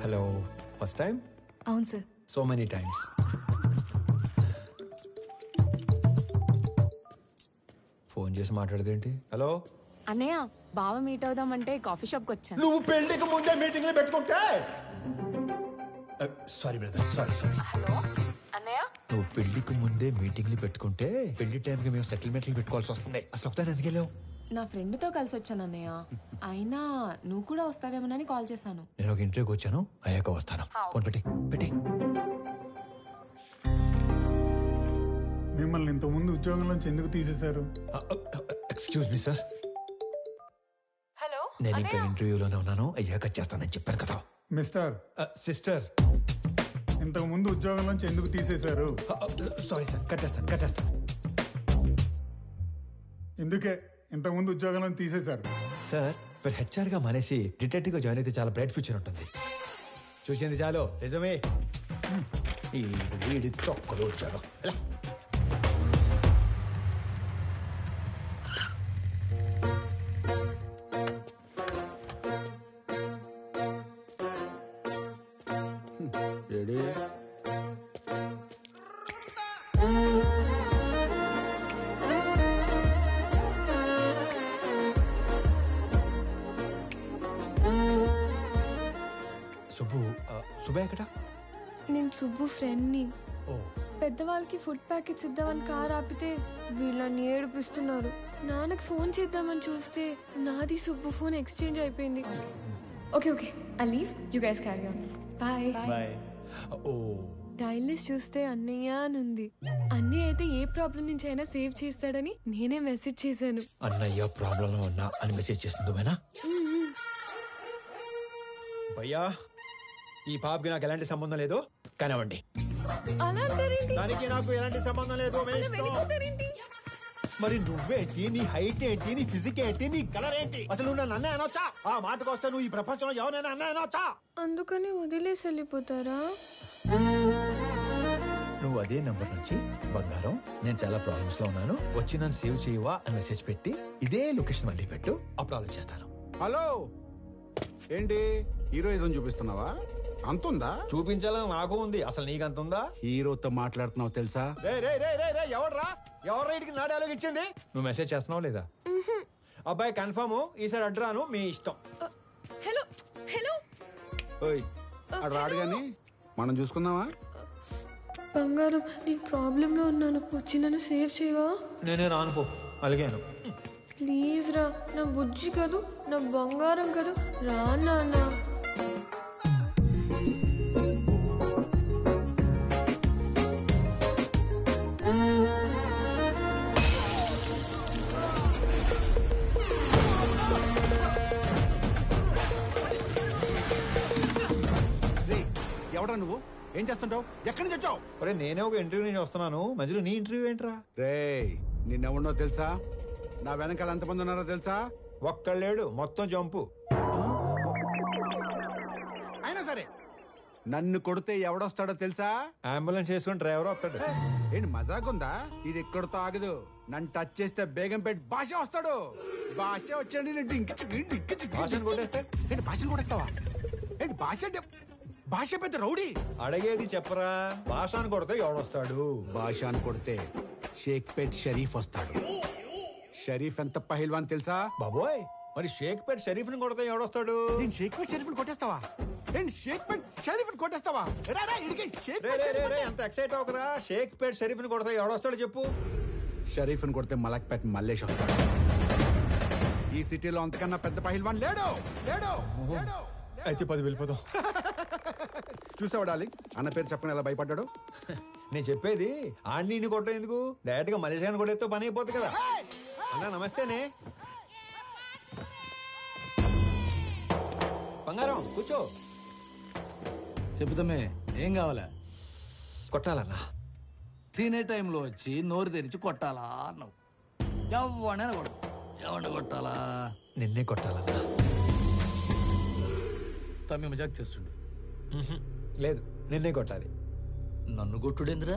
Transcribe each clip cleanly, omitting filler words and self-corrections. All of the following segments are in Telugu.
Hello, first time? అవును sir. So many times. Phone చేసి మాట్లాడదేంటి? హలో అన్నయ్య, బావ మీట్ అవుదామంటే కాఫీ షాప్కి వచ్చాను. నువ్వు పెళ్లికి ముందే మీటింగ్లు పెట్టుకుంటే. Sorry brother, sorry. హలో అన్నయ్య, నువ్వు పెళ్లికి ముందే మీటింగ్లు పెట్టుకుంటే పెళ్లి టైంకి మేము సెటిల్మెంట్లు పెట్టుకోవాల్సి వస్తుంది. అసలు ఒకసారి ఎందుకు వెళ్ళావు? నా ఫ్రెండ్తో కలిసి వచ్చాను అన్నయ్య. అయినా నువ్వు కూడా వస్తావేమోనని కాల్ చేశాను. నేను ఒక ఇంటర్వ్యూకి వచ్చాను, అయ్యాక వస్తాను. ఫోన్ పెట్టి. మిమ్మల్ని ఇంతకుముందు ఉద్యోగంలోంచి ఎందుకు తీసేశారు? Excuse me sir. హలో, నేను ఇంకా ఇంటర్వ్యూలోనే ఉన్నాను, అయ్యాక చేస్తానని చెప్పాను కదా. Mister, sister. ఇంతకు ముందు ఉద్యోగంలోంచి ఎందుకు తీసేశారు? సారీ సార్, కట్టేస్తాను. ఎందుకే ఇంతకు ముందు ఉద్యోగంలో తీసేశారు? సార్, మీరు హెచ్ఆర్ గా మానేసి డిటెక్టివ్ గా జాయిన్ అయితే చాలా బ్రైట్ ఫ్యూచర్ ఉంటుంది. చూసింది చాలు, నిజమే. ఈ వీడి తొక్కలు వచ్చాడు. సుబ్బయ్య ఎక్కడ? నేను సుబ్బు ఫ్రెండ్ని. ఓ, పెద్దవాళ్ళకి ఫుడ్ ప్యాకెట్స్ ఇద్దామని కార్ ఆపితే వీళ్ళని ఏడిపిస్తున్నారు. నాన్నకి ఫోన్ చేద్దామని చూస్తే నాది సుబ్బు ఫోన్ ఎక్స్చేంజ్ అయిపోయింది. Okay I leave, you guys carry on. Bye. ఓ, డైల్ లిస్ట్ చూస్తే అన్నయ్య అని ఉంది. అన్నయ్య అయితే ఏ ప్రాబ్లం నుంచి అయినా సేవ్ చేస్తాడని నేనే మెసేజ్ చేశాను. అన్నయ్య ప్రాబ్లం లో ఉన్నా అని మెసేజ్ చేస్తుంది భయ్యా. భయ్యా, ఈ పాపకి నాకు ఎలాంటి సంబంధం లేదు, కానివ్వండి. అలా అంటారేంటి? దానికి నాకు ఎలాంటి సంబంధం లేదు. వెళ్ళిపోతారేంటి? మరి నువ్వేంటి, నీ హైట్ ఏంటి, నీ ఫిజిక్ ఏంటి, నీ కలర్ ఏంటి? అసలు నువ్వు నన్ను అన్నయ్య అనొచ్చా? ఆ మాటకు వస్తే నువ్వు ఈ ప్రపంచంలో ఎవరైనా అన్నయ్య అనొచ్చా? అందుకని వదిలేసి వెళ్ళిపోతారా? నువ్వు అదే నంబర్ నుంచి బంగారం, నేను చాలా ప్రాబ్లమ్స్ లో ఉన్నాను, వచ్చి నన్ను సేవ్ చేయవా అని మెసేజ్ పెట్టి ఇదే లొకేషన్ మళ్ళీ పెట్టు, అప్పుడు ఆలోచిస్తాను. హలో, ఏంటి హీరోయిజం చూపిస్తున్నావా? అంతుందా? చూపించాలని నాకు ఉంది, అసలు నీకంతుందా? హీరోతో మాట్లాడుతున్నావు తెలుసా? ఎవరు ఇటుకి నా డైలాగ్ ఇచ్చింది? నువ్వు మెసేజ్ చేస్తున్నావు లేదా? అబ్బాయి కన్ఫర్మ్, ఈసారి అడ్రాను, మీ ఇష్టం. హలో ఓయ్, అటు రాడు గాని మనం చూసుకుందామా? బంగారం, నేను ప్రాబ్లం లో ఉన్నాను, వచ్చి నన్ను సేవ్ చేయవా? నేనే రానుకో, అలిగాను. ప్లీజ్ రా, నా బుజ్జి కదూ, నా బంగారం కదూ, రా నాన్న. ఎవడా నువ్వు? ఏం చేస్తుంటావు? ఎక్కడి నుంచి వచ్చావు? అరే, నేనే ఒక ఇంటర్వ్యూ నుంచి వస్తున్నాను, మధ్యలో నీ ఇంటర్వ్యూ ఏంట్రా? రే, నిన్నెవడో తెలుసా? నా వెనకాల ఎంతమంది ఉన్నారో తెలుసా? ఒక్కళ్ళేడు, మొత్తం జంపు. అయినా సరే నన్ను కొడితే ఎవడొస్తాడో తెలుసా? అంబులెన్స్ చేసుకుని డ్రైవర్ వస్తాడు. ఏంటి మజాకుందా? ఇది ఎక్కడితో ఆగదు. నన్ను టచ్ చేస్తే బేగం పెట్టి భాష వస్తాడు. భాష వచ్చండి, భాషను కొట్టేస్తే ఏంటి భాషను కొట్టేస్తావా? ఏంటి భాష అంటే భాష పెద్ద రౌడీ. అడిగేది చెప్పరా, భాషను కొడితే ఎవడొస్తాడు? భాషను కొడితే షేక్ పేట్ షరీఫ్ వస్తాడు. షరీఫ్ ఎంత పహిల్వాన్ తెలుసా? బాబోయ్, మరి షేక్ పేట్ షరీఫ్ ని కొడితే ఎవడొస్తాడు? నేను షేక్ పేట్ షరీఫ్ కొట్టేస్తావా? ఏంటి షేక్ పేట్ షరీఫ్ కొట్టేస్తావా? ఎంత ఎక్సైట్ అవకరా. షేక్ పేట్ షరీఫ్ ని కొడితే ఎవడొస్తాడు చెప్పు? షరీఫ్ ని కొడితే మలక్ పేట్ మల్లేష్ వస్తాడు. ఈ సిటీలో అంతకన్నా పెద్ద పహిల్వాన్ లేడు. అయితే 10 వెళ్ళిపోదాం. చూసావా డార్లింగ్, అన్న పేరు చెప్పని ఎలా భయపడ్డాడు? నేను చెప్పేది ఆడిని కొట్టడం ఎందుకు, డైరెక్ట్ గా మలేషియా కొట్టేస్తే పని అయిపోతుంది కదా. అన్నా నమస్తేనే. బంగారం కూర్చో. చెబుతామే, ఏం కావాలా? కొట్టాలన్నా. తినే టైంలో వచ్చి నోరు తెరిచి కొట్టాలా అన్నావు. ఎవడైనా కొడు. ఎవరిని కొట్టాలా? నిన్నే కొట్టాలన్నా. తమ్మి మజాక్ చేస్తుండు. లేదు, నిన్నే కొట్టాలి. నన్ను కొట్టుడేంద్రా?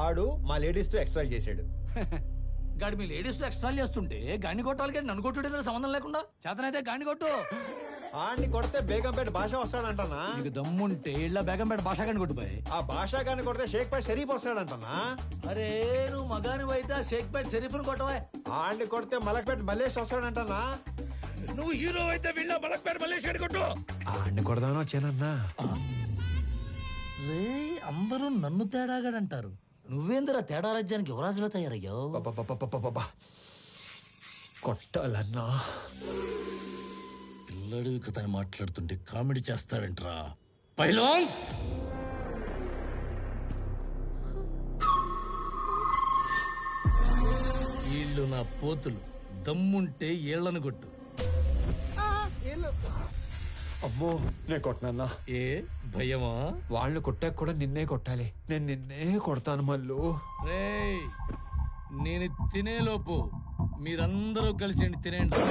ఆడు మా లేడీస్ తో ఎక్స్ట్రా చేసాడు. గాడి మీ లేడీస్ తో ఎక్స్ట్రా చేస్తుంటే గాడిని కొట్టాలి, కానీ నన్ను కొట్టుడేంద్రా సంబంధం లేకుండా? చేతనైతే గాడిని కొట్టు. ఆడిని కొడితే బేగంపేట భాష వస్తాడంటనా. నీకు దమ్ముంటే ఇళ్ళ బేగంపేట భాష కానీ కొట్టుపోయి. ఆ భాష గాని కొడితే షేక్పేట షరీఫ్ వస్తాడంటనా. అరే నువ్వు మగాని అయితే షేక్పేట షరీఫ్ను కొట్టవా. ఆడిని కొడితే మలక్పేట మల్లేష్ వస్తాడంటనా. నువ్వు హీరో అయితే వీళ్ళ మలక్పేట మల్లేష్ అని కొట్టు. ఆడిని కొడదామని వచ్చానన్నా. రే అందరూ నన్ను తేడాగాడంటారు. నువ్వేందిరా తేడా రాజ్యానికి యువరాజులో తయారయ్యావు. పపపపపపప. కొట్టాలన్నా. పిల్లడు కథని మాట్లాడుతుంటే కామెడీ చేస్తావేంట్రా పైలాన్స్. వీళ్ళు నా పోతులు. దమ్ముంటే ఏళ్లను కొట్టు. అమ్మో నేను కొట్టనన్నా. ఏ భయమా? వాళ్ళని కొట్టాక కూడా నిన్నే కొట్టాలి. నేను నిన్నే కొడతాను మళ్ళు. రేయ్ నేను తినేలోపు మీరందరూ కలిసి తినేయండి.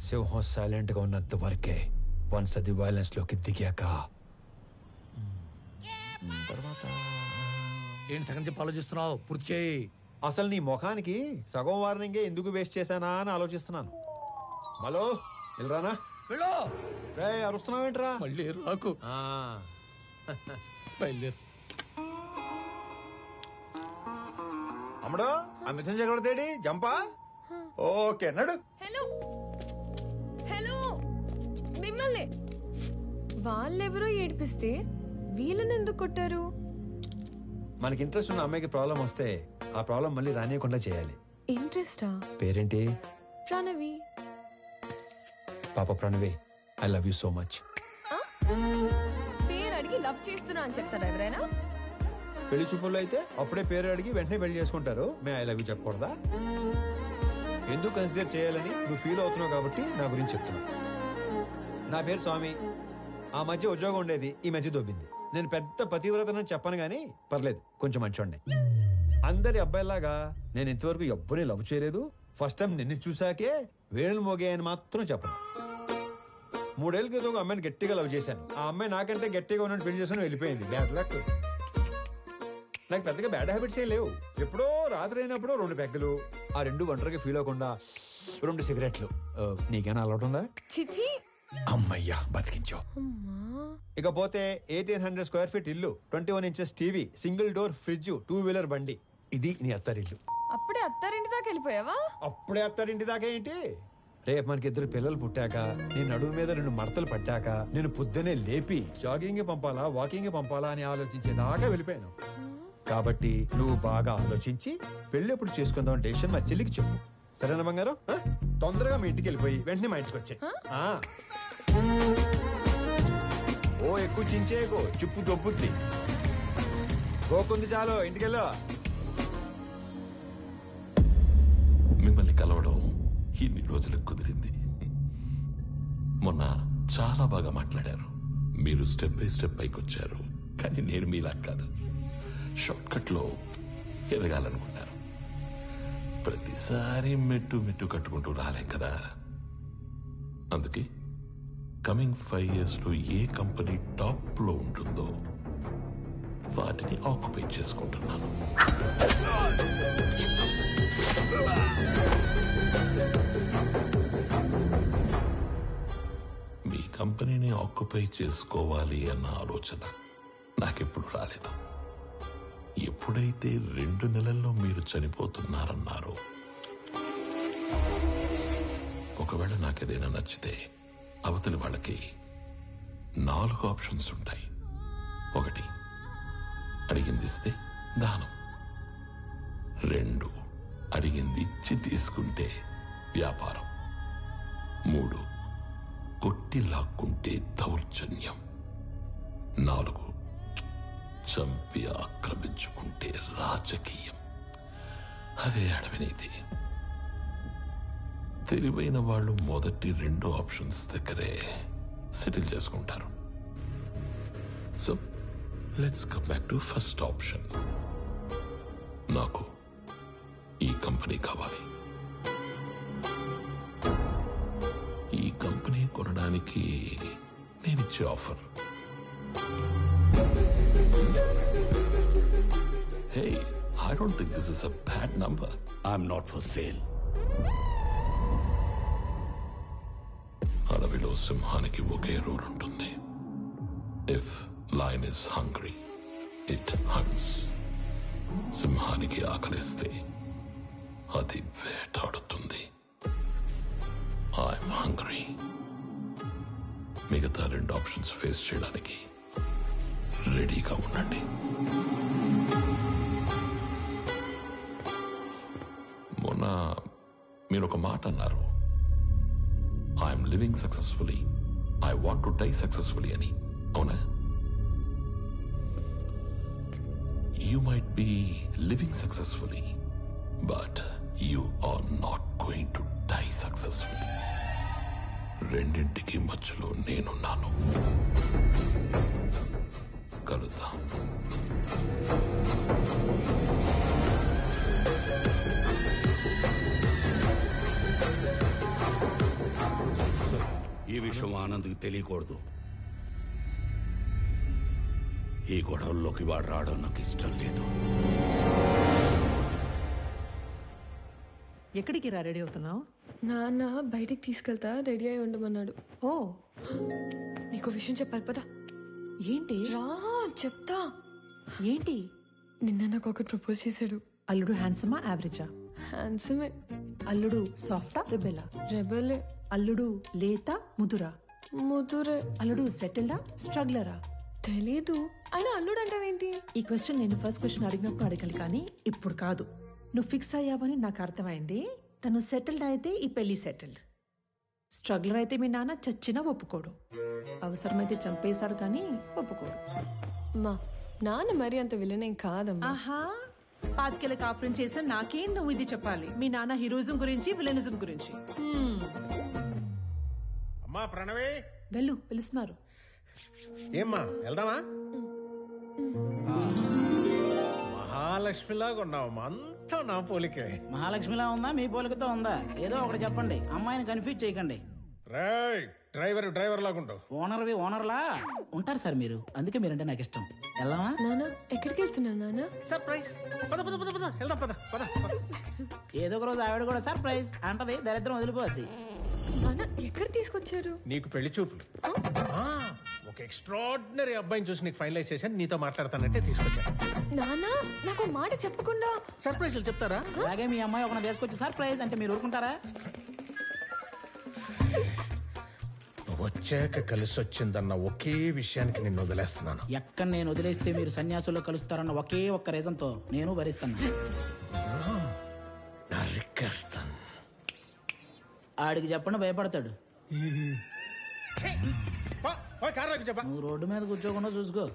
సింహం సైలెంట్ గా ఉన్నంత వరకే. వన్స్ అది వైలెన్స్ లోకి దిగాక తర్వాత ఏంటి సగం చెప్పి ఆలోచిస్తున్నావు? పూర్తి చేయి. అసలు నీ ముఖానికి సగం వార్నింగే ఎందుకు వేస్ట్ చేశానా అని ఆలోచిస్తున్నాను. హలో వెళ్ళరానా. వెళ్ళు. రే అరుస్తున్నావేంట్రా. మళ్ళీ రాకు. బయలుదేరు. అమ్మడు ఆ మిథున్ చక్రవర్తి జంపా. ఓకే నడు. హలో హలో మిమ్మల్ని. వాళ్ళెవరో ఏడిపిస్తే వీళ్ళని ఎందుకు కొట్టారు? మనకి ఇంట్రెస్ట్ ఉన్న అమ్మాయికి ప్రాబ్లం వస్తే ఆ ప్రాబ్లం మళ్ళీ రానియకుండా చేయాలి. ఇంట్రెస్టా? పేరేంటి? ప్రణవి. పాప Pranavi, I love you so much. పేరు అడిగి లవ్ చేస్తున్నా అని చెప్తారా ఎవరైనా? పెళ్లి చూపుల్లో అయితే అప్పుడే పేరు అడిగి వెంటనే పెళ్లి చేసుకుంటారు. మే ఐ లవ్ యూ చెప్పకూడదా? ఎందుకు కన్సిడర్ చేయాలని నువ్వు ఫీల్ అవుతున్నావు కాబట్టి నా గురించి చెప్తున్నా. నా పేరు స్వామి. ఆ మధ్య ఉద్యోగం ఉండేది, ఈ మధ్య దొబ్బింది. నేను పెద్ద పతివ్రతనని చెప్పను గానీ పర్లేదు, కొంచెం మంచోండి. అందరి అబ్బాయిలాగా నేను ఇంతవరకు ఎవ్వరిని లవ్ చేయలేదు. ఫస్ట్ టైం నిన్ను చూసాకే వేణులు మోగాయని మాత్రం చెప్పను. 3 ఏళ్ల క్రితం ఒక అమ్మాయిని గట్టిగా లవ్ చేశాను. ఆ అమ్మాయి నాకంటే గట్టిగా ఉన్నట్టు పెళ్లి చేసుకుని వెళ్ళిపోయింది. Bad luck. నాకు పెద్దగా బ్యాడ్ హ్యాబిట్స్ ఏ లేవు. ఎప్పుడో రాత్రి అయినప్పుడు 2 పెగ్గలు, ఆ 2 ఒంటరిగా ఫీల్ అవ్వకుండా 2 సిగరెట్లు. నీకేనా అలవాటు ఉందా? చిచి. అమ్మయ్యా బతికించావు. ఇకపోతే 1800 స్క్వేర్ ఫీట్ ఇల్లు, 21 inches TV, single door fridge, 2 wheeler బండి. ఇది నీ అత్తారిల్లు. అప్పుడే అత్తారింటి దాకా వెళ్ళిపోయావా? అప్పుడే అత్తారింటి దాకా ఏంటి? రేపు మనకి 2 పిల్లలు పుట్టాక, నేను నడుము మీద 2 మడతలు పట్టాక, నేను పొద్దునే లేపి జాగింగ్ పంపాలా వాకింగ్ పంపాలా అని ఆలోచించేదాకా వెళ్ళిపోయాను. కాబట్టి నువ్వు బాగా ఆలోచించి పెళ్లి ఎప్పుడు చేసుకుందాం డెసిషన్ మా చెల్లికి చెప్పు. సరేనా బంగారం? తొందరగా మీ ఇంటికి వెళ్ళిపోయి వెంటనే మా ఇంటికి వచ్చాయి. ఓ ఎక్కువ చించేయకు, చిప్పు దొబ్బుద్ది. గోకుంది చాలు, ఇంటికెళ్ళు. మిమ్మల్ని కలవడం ఇన్ని రోజులకు కుదిరింది. మొన్న చాలా బాగా మాట్లాడారు. మీరు స్టెప్ బై స్టెప్ పైకి వచ్చారు. కానీ నేను మీలా కాదు, షార్ట్ కట్ లో ఎదగాలనుకున్నాను. ప్రతిసారి మెట్టు మెట్టు కట్టుకుంటూ రాలేం కదా. అందుకే కమింగ్ 5 years లో ఏ కంపెనీ టాప్ లో ఉంటుందో వాటిని ఆక్యుపై చేసుకుంటున్నాను. మీ కంపెనీని ఆక్యుపై చేసుకోవాలి అన్న ఆలోచన నాకెప్పుడు రాలేదు. ఎప్పుడైతే 2 నెలల్లో మీరు చనిపోతున్నారన్నారో ఒకవేళ నాకేదైనా నచ్చితే అవతలి వాళ్ళకి 4 ఆప్షన్స్ ఉంటాయి. 1, అడిగింది ఇస్తే దానం. 2, అడిగింది ఇచ్చి తీసుకుంటే వ్యాపారం. 3, కొట్టి లాక్కుంటే దౌర్జన్యం. 4, చంపి ఆక్రమించుకుంటే రాజకీయం. అదే అడవినీతి. తెలివైన వాళ్ళు మొదటి 2 ఆప్షన్స్ దగ్గరే సెటిల్ చేసుకుంటారు. So let's come back to first option. నాకు ఈ కంపెనీ కావాలి. ఈ కంపెనీ కొనడానికి నేనిచ్చే offer, hey, I don't think this is a bad number. I'm not for sale. అడవిలో సింహానికి ఒకే రూల్ ఉంటుంది. If lion is hungry, it hunts. సింహానికి ఆకలిస్తే అది వేటాడుతుంది. I'm hungry. మిగతా 2 ఆప్షన్స్ ఫేస్ చేయడానికి రెడీగా ఉండండి. మొన్న మీరు ఒక మాట అన్నారు, I'm living successfully, I want to die successfully అని. అవునా? You might be living successfully, but you are not going to die successfully. రెండింటికి మధ్యలో నేనున్నాను. కలుద్దాం. ఈ విషయం ఆనంద్కి తెలియకూడదు. ఈ గొడవల్లోకి వాడు రావడం నాకు ఇష్టం లేదు. ఎక్కడికి రా రెడీ అవుతున్నావు? నాన్న బయటికి తీసుకెళ్తా, రెడీ అయి ఉండమన్నాడు. ఓ, నీకు విషయం చెప్పాలి పదా. ఏంటి? రా చెప్తా. ఏంటి? నిన్న నాకు ఒకటి ప్రపోజ్ చేశాడు. అల్లుడు హ్యాండ్సమా యావరేజా? హ్యాండ్సమే. అల్లుడు సాఫ్టా రెబెలా? రెబలే. అల్లుడు లేత ముదురా? ముదురే. అల్లుడు సెటిల్డా స్ట్రగ్లరా? తెలీదు. అయినా అల్లుడు అంటావేంటి? ఈ క్వశ్చన్ నేను ఫస్ట్ క్వశ్చన్ అడిగినప్పుడు అడగాలి, కానీ ఇప్పుడు కాదు. నువ్వు ఫిక్స్ అయ్యావని నాకు అర్థమైంది. తను సెటిల్డ్ అయితే ఈ పెళ్లి సెటిల్డ్. స్ట్రగ్లర్ అయితే మీ నాన్న చచ్చినా ఒప్పుకోడు. అవసరమైతే చంపేస్తాడు కానీ ఒప్పుకోడు. మా నాన్న మరి అంత విలనేం కాదమ్మా. ఆహా, పాతికేళ్ళ కాపురం చేసా నాకేం నువ్వు ఇది చెప్పాలి. మీ నాన్న హీరోయిజం గురించి, విలనిజం గురించి. అమ్మా ప్రణవే, వెళ్ళు, పిలుస్తున్నారు. ఏమ్మా వెళ్దామా? మహాలక్ష్మిలాగా ఉన్నావమ్మా, అంతా నా పోలికే. మహాలక్ష్మిలా ఉందా మీ పోలికతో ఉందా? ఏదో ఒకటి చెప్పండి, అమ్మాయిని కన్ఫ్యూజ్ చేయకండి. రేయ్, డ్రైవర్ లాగా ఉంటావు. ఓనర్లా ఉంటారు సార్ మీరు, అందుకే మీరంటే నాకు ఇష్టం. వెళ్దామా? నాన్న ఎక్కడికి వెళ్తున్నా నాన్న? సర్ప్రైజ్. పద పద పద పద వెళ్దాం, పద పద. ఏదో ఒక రోజు ఆవిడ కూడా సర్ప్రైజ్ అంటది, దరిద్రం వదిలిపోద్ది. నాన్న ఎక్కడ తీసుకొచ్చారు? నీకు పెళ్లి చూపులు. ఒక ఎక్స్ట్రాడినరీ అబ్బాయిని చూసి నీకు ఫైనలైజ్ చేశాను, నీతో మాట్లాడతానంటే తీసుకొచ్చాను. నాన్న నాకు మాట చెప్పకుండా సర్ప్రైజ్లు చెప్తారా? అలాగే మీ అమ్మాయి ఒక తీసుకొచ్చి సర్ప్రైజ్ అంటే మీరు ఊరుకుంటారా? వచ్చాక కలిసి వచ్చిందన్న ఒకే విషయానికి నిన్ను వదిలేస్తున్నాను. ఎక్కడ నేను వదిలేస్తే మీరు సన్యాసుల్లో కలుస్తారన్న ఒకే ఒక్క రీజన్ తో నేను భరిస్తాను. ఆడికి చెప్పండి, భయపడతాడు. నువ్వు రోడ్డు మీద కూర్చోకుండా చూసుకో.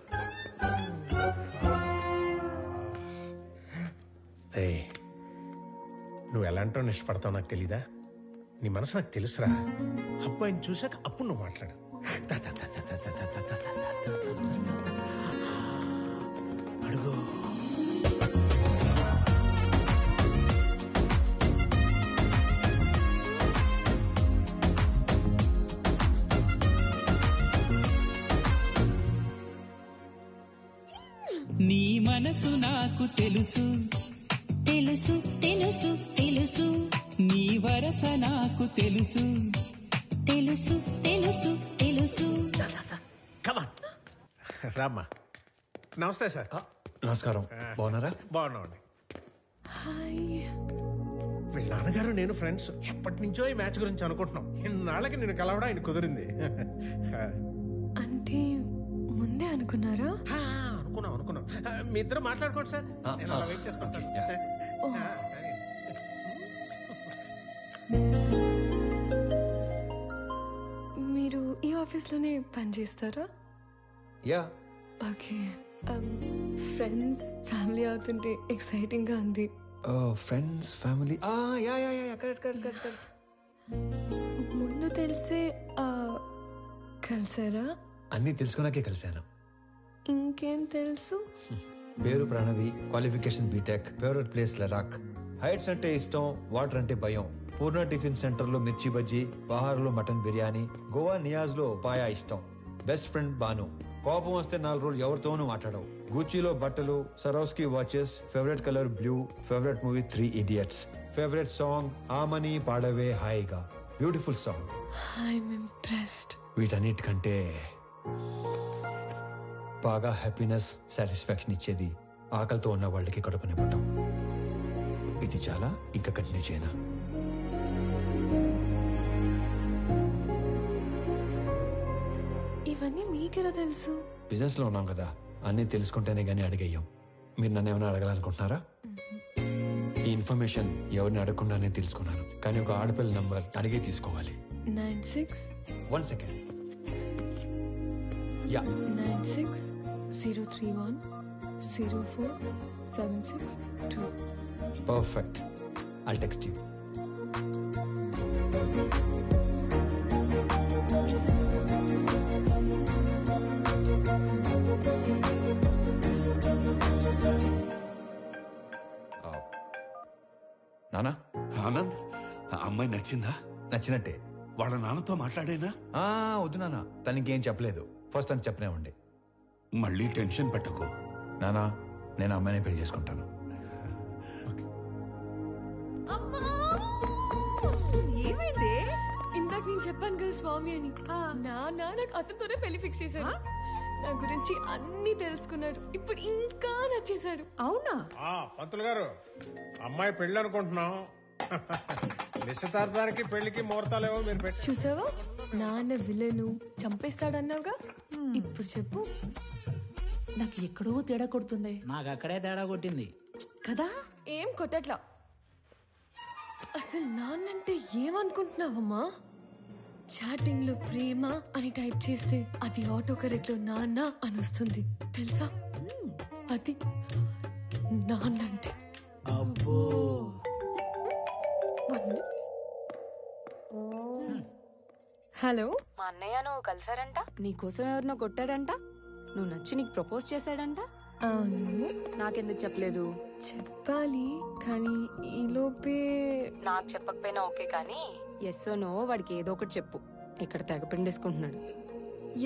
నువ్వు ఎలాంటో ఇష్టపడతావు నాకు తెలీదా? నీ మనసు నాకు తెలుసురా. అబ్బాయిని చూసాక అప్పుడు నువ్వు మాట్లాడు. అడుగు. నీ మనసు నాకు తెలుసు తెలుసు తెలుసు తెలుసు, నీ వరస నాకు తెలుసు తెలుసు తెలుసు తెలుసు. రామ్మా. నమస్తే సార్. నమస్కారం. బాగున్నారా? బాగున్నామండి. హాయ్. వీళ్ళ నాన్నగారు నేను ఫ్రెండ్స్ ఎప్పటి నుంచో ఈ మ్యాచ్ గురించి అనుకుంటున్నాం. ఇన్నాళ్ళకి నేను కలవడం ఆయన కుదిరింది. అంటే ముందే అనుకున్నారా? అనుకున్నాం. మీ ఇద్దరు మాట్లాడుకోండి సార్, నేను అలా వెయిట్ చేస్తాను. మీరు ఈ ఆఫీస్లోనే పని చేస్తారా? యా. ఓకే. ఫ్రెండ్స్ ఫ్యామిలీ అవుతుంటే ఎక్సైటింగ్ గా ఉంది. Friends family correct. ముందు తెలిసే కలిసారా? అన్నీ తెలుసుకున్నాకే కలిశాను. ఇంకేం తెలుసు? పేరు Pranavi, qualification BTech, favourite place Ladakh, heights అంటే ఇష్టం, వాటర్ అంటే భయం, పూర్ణ టిఫిన్ సెంటర్ లో మిర్చి బజ్జీ, బహార్ లో మటన్ బిర్యానీ, గోవా నియాజ్ లో పాయా ఇష్టం, బెస్ట్ ఫ్రెండ్ బాను, కోపం వస్తే 4 రోజులు ఎవరితోనూ మాట్లాడవు, గూచీలో బట్టలు, Swarovski watches, favourite colour blue, favourite movie 3 Idiots, favourite song ఆమని పాడవే హాయిగా, బ్యూటిఫుల్ సాంగ్. I'm impressed. వీటన్నిటికంటే బాగా హ్యాపీనెస్, సాటిస్ఫాక్షన్ ఇచ్చేది ఆకలితో ఉన్న వాళ్ళకి కడుపు నింపటం. ఇది చాలా, ఇంకా కంటిన్యూ చేయనా? ఇవన్నీ మీకెలా తెలుసు? బిజినెస్ లో ఉన్నాం కదా, అన్నీ తెలుసుకుంటేనే గానీ అడిగేయం. మీరు నన్ను ఏమైనా అడగాలనుకుంటున్నారా? ఈ ఇన్ఫర్మేషన్ ఎవరిని అడగకుండానే తెలుసుకున్నాను, కానీ ఒక ఆడపిల్ల నంబర్ అడిగే తీసుకోవాలి. 96 1 second. Yeah, 96 031 04 762. Perfect. I'll text you. నానా, ఆనంద్, ఆ అమ్మాయి నచ్చిందా? నచ్చినట్టే. వాళ్ళ నాన్నతో మాట్లాడేనా? వద్దు నాన్న, తనకేం చెప్పలేదు. ఫస్ట్ తను చెప్పనే ఉండే. మళ్ళీ టెన్షన్ పెట్టకు నానా, నేను అమ్మాయిని పెళ్లి చేసుకుంటాను. ఏమైంది? ఇందాక నేను చెప్పాను కదా స్వామి అని. నాన్న నాకు అతనితోనే పెళ్లి ఫిక్స్ చేశాడు. నా గురించి అన్ని తెలుసుకున్నాడు. ఇప్పుడు ఇంకా నచ్చేశాడు. అవునా? పంతులు గారు, అమ్మాయి పెళ్లి అనుకుంటున్నాం. నిశ్చితార్థానికి పెళ్లికి ముహూర్తాలేవో మీరు పెట్టి చూసావా? నాన్న విలను చంపేస్తాడన్నావుగా, ఇప్పుడు చెప్పు. నాకు ఎక్కడో తేడా కొడుతుంది. నాకు అక్కడే తేడా కొట్టింది కదా. ఏం కొట్టట్లా. అసలు నాన్నంటే ఏమనుకుంటున్నావమ్మా? చాటింగ్ లో ప్రేమ అని టైప్ చేస్తే అది ఆటో కరెక్ట్ లో నాన్న అని వస్తుంది తెలుసా? అది నాన్నంటే. అబ్బో. హలో, మా అన్నయ్య నువ్వు కలిసారంట, నీకోసం ఎవరినో కొట్టాడంట, నువ్వు నచ్చి నీకు ప్రపోజ్ చేశాడంట. అవును. నాకెందుకు చెప్పలేదు? చెప్పాలి కానీ ఈలోపే. నాకు చెప్పకపోయినా ఓకే, కానీ ఎస్ నో వాడికి ఏదో ఒకటి చెప్పు. ఇక్కడ తెగ పిండేసుకుంటున్నాడు.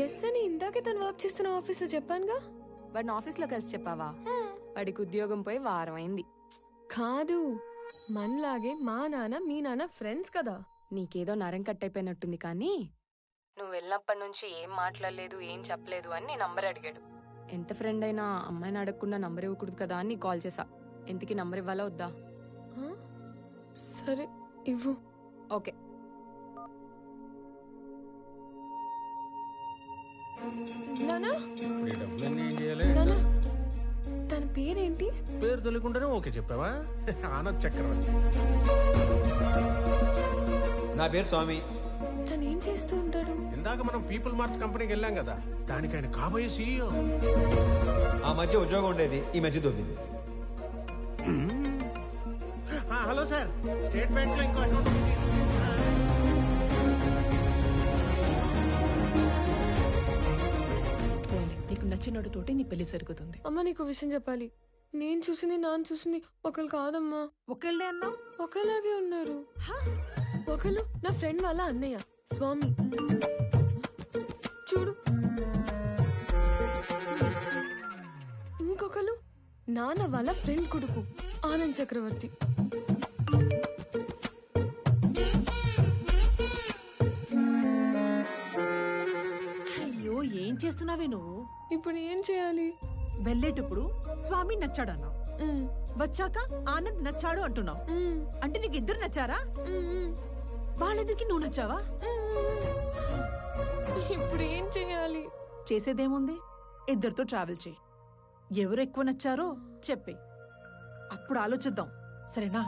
ఎస్ అని ఇందాకే తను వర్క్ చేస్తున్న ఆఫీస్లో చెప్పానుగా. వాడిని ఆఫీస్లో కలిసి చెప్పావా? వాడికి ఉద్యోగం పోయి వారం అయింది. కాదు, మనలాగే మా నాన్న మీ నాన్న ఫ్రెండ్స్ కదా. నీకేదో నరం కట్టయిపోయినట్టుంది, కానీ నువ్వు వెళ్ళినప్పటి నుంచి ఏం మాట్లాడలేదు, ఏం చెప్పలేదు అని నీ నంబర్ అడిగాడు. ఎంత ఫ్రెండ్ అయినా అమ్మాయిని అడగకుండా నంబర్ ఇవ్వకూడదు కదా అని కాల్ చేసా. ఎంతకి నంబర్ ఇవ్వాలా వద్దా? సరే ఇవ్వు. ఓకే. నానా, డబ్బులన్నీ ఏం చేయాలి? నానా, తన పేరేంటి? పేరు తెలియకుండానే ఓకే చెప్పావా? ఆనంద్ చక్రవర్తి. నా పేరు స్వామి. తను ఏం చేస్తూ ఉంటాడు? ఇందాక మనం పీపుల్ మార్ట్ కంపెనీకి వెళ్ళాం కదా, దానికి ఆయన కాబోయే CEO. ఆ మధ్య ఉద్యోగం ఉండేది, ఈ మధ్య దొబ్బింది. హలో సార్, స్టేట్ బ్యాంక్ లో ఇంకో అకౌంట్ ఉంది. నీకు నచ్చినోడితోటి నీ పెళ్లి జరుగుతుంది. అమ్మ, నీకు విషయం చెప్పాలి. నేను చూసింది నాన్న చూసింది ఒకరు కాదమ్మా. ఒకళ్ళే అన్నా? ఒకలాగే ఉన్నారు. ఒకళ్ళు నా ఫ్రెండ్ వాళ్ళ అన్నయ్య స్వామి, చూడు. ఇంకొకళ్ళు నాన్న వాళ్ళ ఫ్రెండ్ కొడుకు ఆనంద్ చక్రవర్తి. అయ్యో, ఏం చేస్తున్నావే నువ్వు? ఇప్పుడు ఏం చేయాలి? వెళ్ళేటప్పుడు స్వామి నచ్చాడన్నా, వచ్చాక ఆనంద్ నచ్చాడు అంటున్నావు. అంటే నీకు ఇద్దరు నచ్చారా? వాళ్ళిద్దరికి నువ్వు నచ్చావా? ఇప్పుడు ఏం చేయాలి? చేసేదేముంది, ఇద్దరితో ట్రావెల్ చేయి. ఎవరు ఎక్కువ నచ్చారో చెప్పే, అప్పుడు ఆలోచిద్దాం. సరేనా?